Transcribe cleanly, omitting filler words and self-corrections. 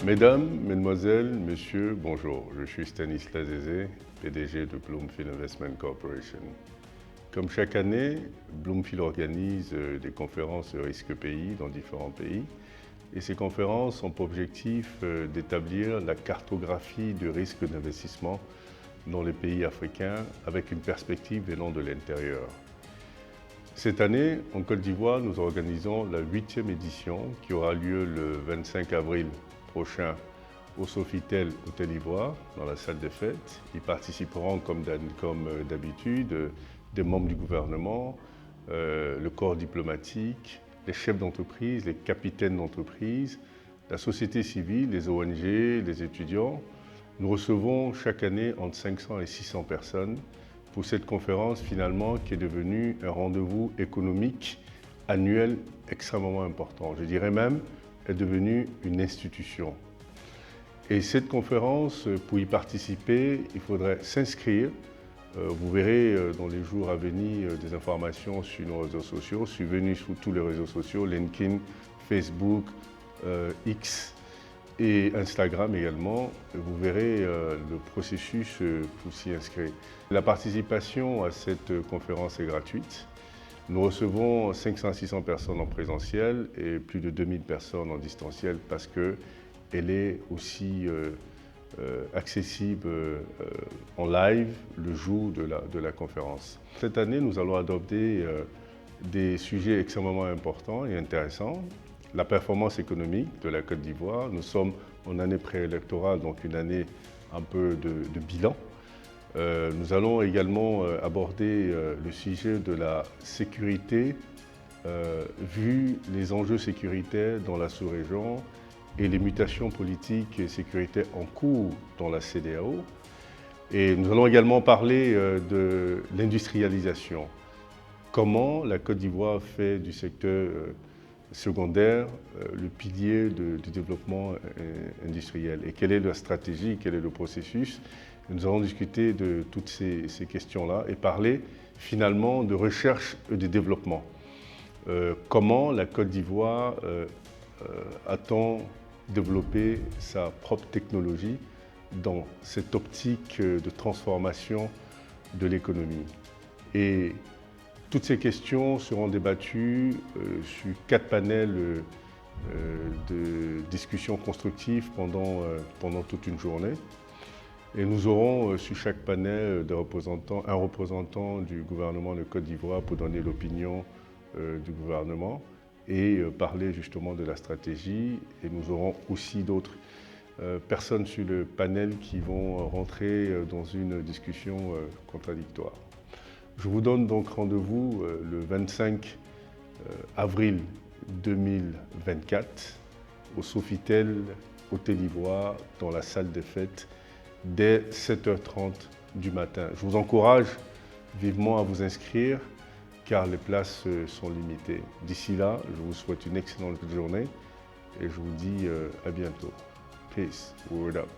Mesdames, Mesdemoiselles, Messieurs, bonjour. Je suis Stanislas Zézé, PDG de Bloomfield Investment Corporation. Comme chaque année, Bloomfield organise des conférences risque pays dans différents pays. Et ces conférences ont pour objectif d'établir la cartographie du risque d'investissement dans les pays africains avec une perspective venant de l'intérieur. Cette année, en Côte d'Ivoire, nous organisons la 8e édition qui aura lieu le 25 avril prochain au Sofitel Hôtel Ivoire, dans la salle des fêtes. Y participeront comme d'habitude des membres du gouvernement, le corps diplomatique, les chefs d'entreprise, les capitaines d'entreprise, la société civile, les ONG, les étudiants. Nous recevons chaque année entre 500 et 600 personnes pour cette conférence finalement qui est devenue un rendez-vous économique annuel extrêmement important. Je dirais même, est devenue une institution. Et cette conférence, pour y participer, il faudrait s'inscrire. Vous verrez dans les jours à venir des informations sur nos réseaux sociaux. Suivez-nous sur tous les réseaux sociaux, LinkedIn, Facebook, X et Instagram également. Vous verrez le processus pour s'y inscrire. La participation à cette conférence est gratuite. Nous recevons 500 à 600 personnes en présentiel et plus de 2000 personnes en distanciel parce qu'elle est aussi accessible en live le jour de la conférence. Cette année, nous allons adopter des sujets extrêmement importants et intéressants. La performance économique de la Côte d'Ivoire. Nous sommes en année préélectorale, donc une année un peu de bilan. Nous allons également aborder le sujet de la sécurité, vu les enjeux sécuritaires dans la sous-région et les mutations politiques et sécuritaires en cours dans la CEDEAO. Et nous allons également parler de l'industrialisation. Comment la Côte d'Ivoire fait du secteur secondaire le pilier du développement industriel et quelle est la stratégie, quel est le processus. Nous allons discuter de toutes ces questions-là et parler finalement de recherche et de développement. Comment la Côte d'Ivoire a-t-on développé sa propre technologie dans cette optique de transformation de l'économie. Et toutes ces questions seront débattues sur 4 panels de discussions constructives pendant toute une journée. Et nous aurons sur chaque panel un représentant du gouvernement de Côte d'Ivoire pour donner l'opinion du gouvernement et parler justement de la stratégie. Et nous aurons aussi d'autres personnes sur le panel qui vont rentrer dans une discussion contradictoire. Je vous donne donc rendez-vous le 25 avril 2024 au Sofitel Hôtel Ivoire dans la salle des fêtes dès 7h30 du matin. Je vous encourage vivement à vous inscrire car les places sont limitées. D'ici là, je vous souhaite une excellente journée et je vous dis à bientôt. Peace. Word up.